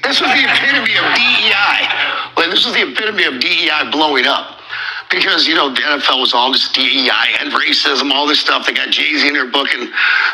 This was the epitome of DEI. Like, this was the epitome of DEI blowing up. Because, the NFL was all this DEI and racism, all this stuff. They got Jay-Z in their book and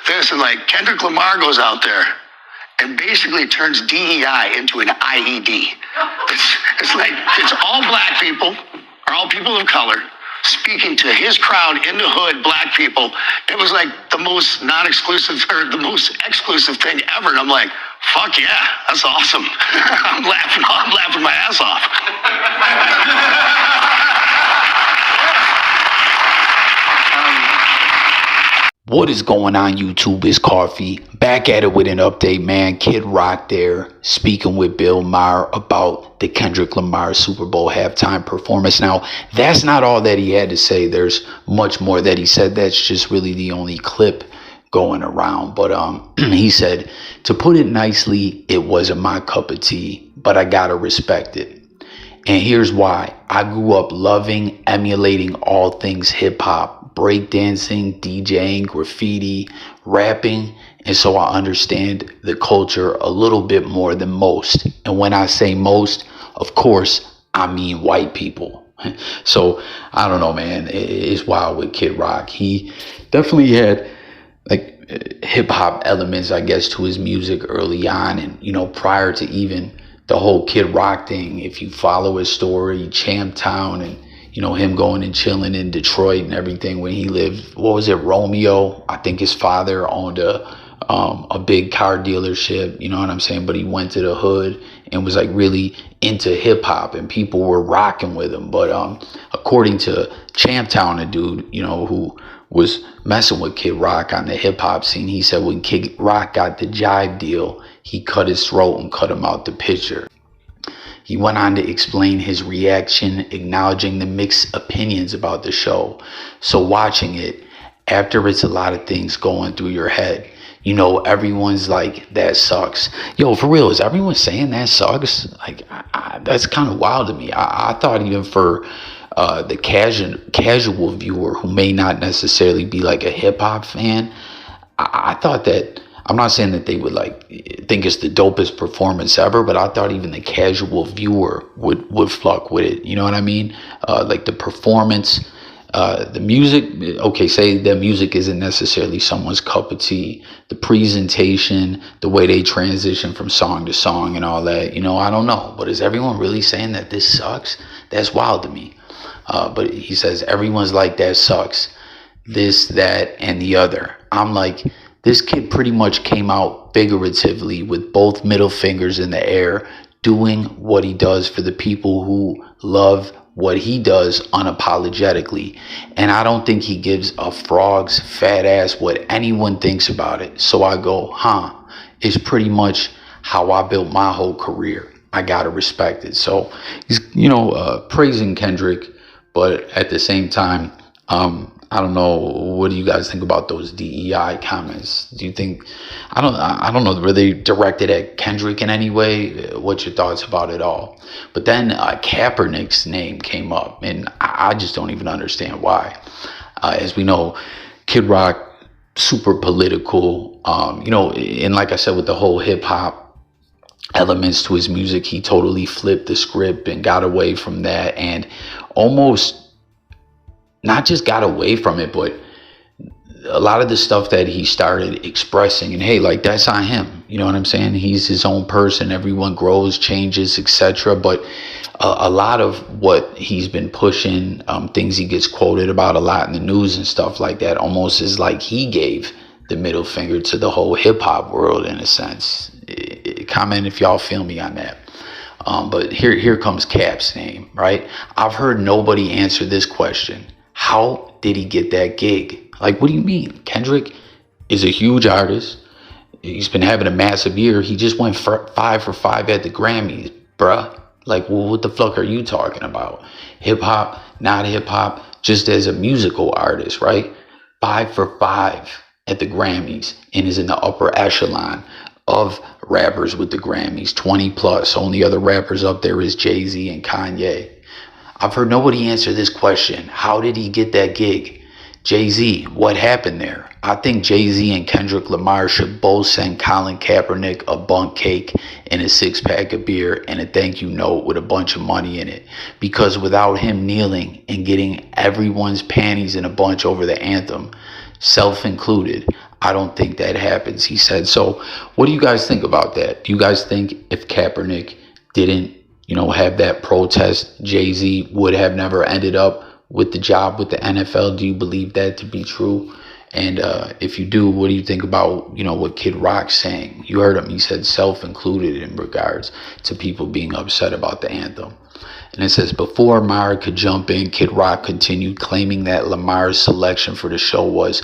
this. And, Kendrick Lamar goes out there and basically turns DEI into an IED. It's all black people, or all people of color, speaking to his crowd in the hood, black people. It was the most non-exclusive, or the most exclusive thing ever. And I'm like, fuck yeah, that's awesome. I'm laughing my ass off. What is going on, YouTube? It's Coffee. Back at it with an update, man. Kid Rock there speaking with Bill Maher about the Kendrick Lamar Super Bowl halftime performance. Now, that's not all that he had to say. There's much more that he said. That's just really the only clip going around. But he said, to put it nicely, it wasn't my cup of tea, but I gotta respect it. And here's why. I grew up loving, emulating all things hip-hop. Breakdancing, DJing, graffiti, rapping, and so I understand the culture a little bit more than most. And when I say most, of course, I mean white people. So I don't know, man. It's wild with Kid Rock. He definitely had hip hop elements, I guess, to his music early on, and prior to even the whole Kid Rock thing. If you follow his story, Champtown, and him going and chilling in Detroit and everything when he lived, Romeo? I think his father owned a big car dealership, you know what I'm saying? But he went to the hood and was really into hip hop, and people were rocking with him. But according to Champtown, a dude, who was messing with Kid Rock on the hip hop scene, he said when Kid Rock got the Jive deal, he cut his throat and cut him out the picture. He went on to explain his reaction, acknowledging the mixed opinions about the show. So watching it, after it's a lot of things going through your head, everyone's like, that sucks. Yo, for real, is everyone saying that sucks? That's kind of wild to me. I thought even for the casual viewer who may not necessarily be a hip hop fan, I thought that, I'm not saying that they would think it's the dopest performance ever, but I thought even the casual viewer would fuck with it. You know what I mean? The performance, the music. Okay, say the music isn't necessarily someone's cup of tea. The presentation, the way they transition from song to song and all that. I don't know. But is everyone really saying that this sucks? That's wild to me. But he says everyone's like, that sucks. This, that, and the other. I'm like, this kid pretty much came out figuratively with both middle fingers in the air, doing what he does for the people who love what he does unapologetically. And I don't think he gives a frog's fat ass what anyone thinks about it. So I go, it's pretty much how I built my whole career. I gotta respect it. So he's, praising Kendrick, but at the same time, I don't know. What do you guys think about those DEI comments? Do you think, I don't know, were they directed at Kendrick in any way? What's your thoughts about it all? But then Kaepernick's name came up, and I just don't even understand why. As we know, Kid Rock, super political, and like I said, with the whole hip hop elements to his music, he totally flipped the script and got away from that, and almost not just got away from it, but a lot of the stuff that he started expressing, and hey, that's on him. You know what I'm saying? He's his own person. Everyone grows, changes, etc. But a lot of what he's been pushing, things he gets quoted about a lot in the news and stuff like that, almost is like he gave the middle finger to the whole hip hop world in a sense. Comment if y'all feel me on that. But here comes Cap's name, right? I've heard nobody answer this question. How did he get that gig? What do you mean? Kendrick is a huge artist. He's been having a massive year. He just went 5 for 5 at the Grammys, bruh. What the fuck are you talking about? Hip hop, not hip hop, just as a musical artist, right? 5 for 5 at the Grammys, and is in the upper echelon of rappers with the Grammys, 20 plus. Only other rappers up there is Jay-Z and Kanye. I've heard nobody answer this question. How did he get that gig? Jay-Z, what happened there? I think Jay-Z and Kendrick Lamar should both send Colin Kaepernick a bunk cake and a 6-pack of beer and a thank you note with a bunch of money in it. Because without him kneeling and getting everyone's panties in a bunch over the anthem, self included, I don't think that happens, he said. So what do you guys think about that? Do you guys think if Kaepernick didn't, have that protest, Jay-Z would have never ended up with the job with the NFL? Do you believe that to be true? And if you do, what do you think about, what Kid Rock's saying? You heard him. He said self-included in regards to people being upset about the anthem. And it says, before Maher could jump in, Kid Rock continued claiming that Lamar's selection for the show was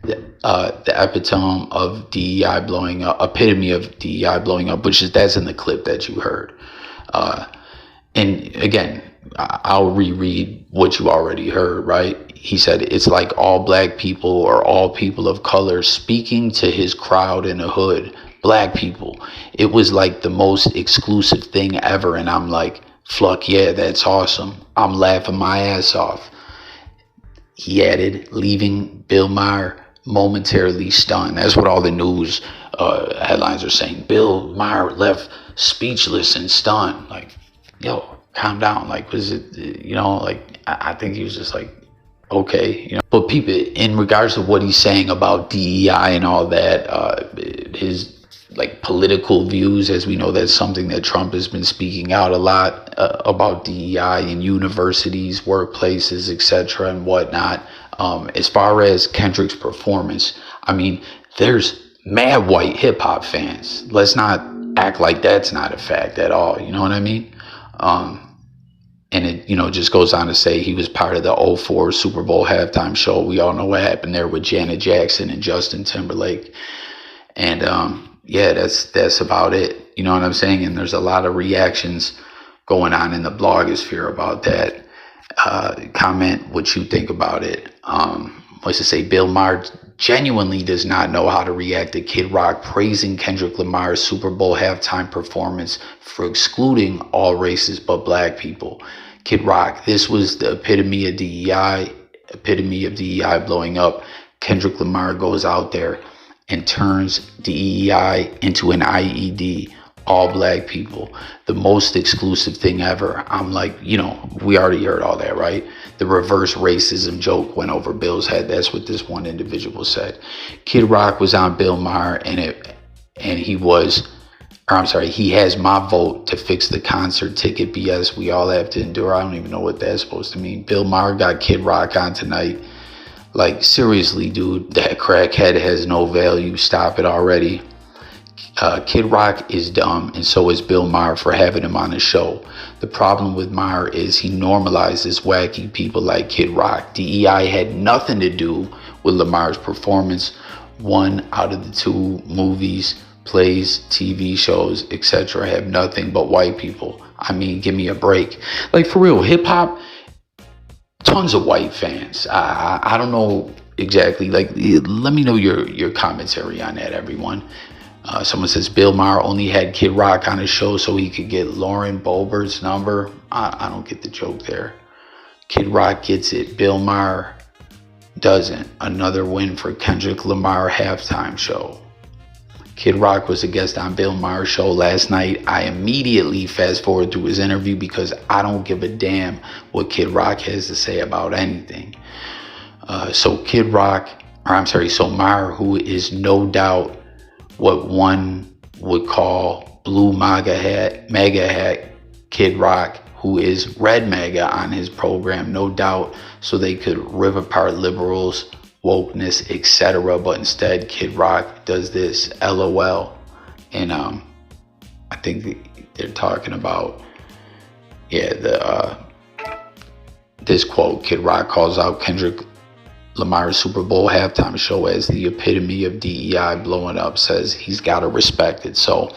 the epitome of DEI blowing up, which is that's in the clip that you heard. And again, I'll reread what you already heard, right? He said, it's like all black people or all people of color speaking to his crowd in the hood, black people. It was like the most exclusive thing ever. And I'm like, fuck yeah, that's awesome. I'm laughing my ass off. He added, leaving Bill Maher momentarily stunned. That's what all the news headlines are saying. Bill Maher left speechless and stunned. Like, yo, calm down. Like, was it, I think he was just like, okay, But people, in regards to what he's saying about DEI and all that, his political views, as we know, that's something that Trump has been speaking out a lot about DEI in universities, workplaces, etc. and whatnot. As far as Kendrick's performance, I mean, there's mad white hip hop fans. Let's not act like that's not a fact at all. You know what I mean? And it, just goes on to say he was part of the '04 Super Bowl halftime show. We all know what happened there with Janet Jackson and Justin Timberlake. And yeah, that's about it. You know what I'm saying? And there's a lot of reactions going on in the blogosphere about that. Comment what you think about it. What's to say? Bill Maher genuinely does not know how to react to Kid Rock praising Kendrick Lamar's Super Bowl halftime performance for excluding all races but black people. Kid Rock, this was the epitome of DEI blowing up. Kendrick Lamar goes out there and turns DEI into an IED. All black people, the most exclusive thing ever. I'm like, we already heard all that, right? The reverse racism joke went over Bill's head. That's what this one individual said. Kid Rock was on Bill Maher, he has my vote to fix the concert ticket BS we all have to endure. I don't even know what that's supposed to mean. Bill Maher got Kid Rock on tonight. Like, seriously, dude, that crackhead has no value. Stop it already. Kid Rock is dumb, and so is Bill Maher for having him on the show. The problem with Maher is he normalizes wacky people like Kid Rock. DEI had nothing to do with Lamar's performance. 1 out of the 2 movies, plays, TV shows, etc. have nothing but white people. I mean, give me a break. Like, for real, hip hop, tons of white fans. I don't know exactly. Like, let me know your commentary on that, everyone. Someone says Bill Maher only had Kid Rock on his show so he could get Lauren Boebert's number. I don't get the joke there. Kid Rock gets it. Bill Maher doesn't. Another win for Kendrick Lamar halftime show. Kid Rock was a guest on Bill Maher's show last night. I immediately fast forward to his interview because I don't give a damn what Kid Rock has to say about anything. So Maher, who is no doubt what one would call blue MAGA hat, Kid Rock, who is red MAGA on his program, no doubt, so they could rip apart liberals, wokeness, etc. But instead, Kid Rock does this, LOL. And I think they're talking about, this quote, Kid Rock calls out Kendrick Lamar's Super Bowl halftime show as the epitome of DEI blowing up, says he's got to respect it. So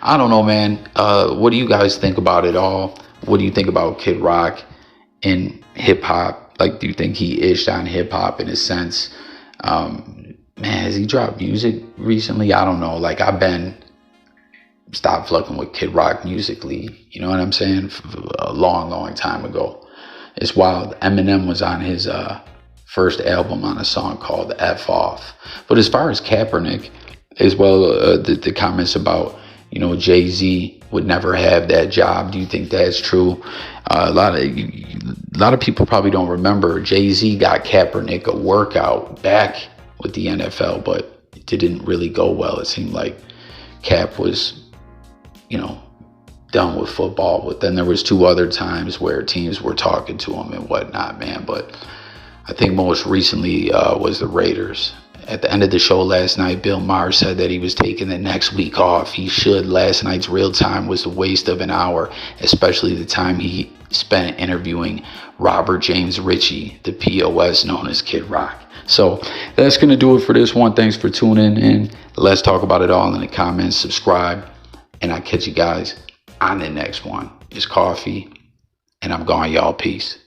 I don't know, man. What do you guys think about it all? What do you think about Kid Rock in hip hop? Like, do you think he ished on hip hop in a sense? Man, has he dropped music recently? I don't know. Like, I've been stopped fucking with Kid Rock musically. You know what I'm saying? A long, long time ago. It's wild. Eminem was on his first album on a song called F Off. But as far as Kaepernick, as well, the comments about, Jay-Z would never have that job. Do you think that's true? A lot of people probably don't remember Jay-Z got Kaepernick a workout back with the NFL, but it didn't really go well. It seemed like Cap was, done with football. But then there was 2 other times where teams were talking to him and whatnot, man. But I think most recently was the Raiders. At the end of the show last night, Bill Maher said that he was taking the next week off. He should. Last night's real time was a waste of an hour, especially the time he spent interviewing Robert James Ritchie, the POS known as Kid Rock. So that's going to do it for this one. Thanks for tuning in. Let's talk about it all in the comments. Subscribe, and I'll catch you guys on the next one. It's Coffee, and I'm gone, y'all. Peace.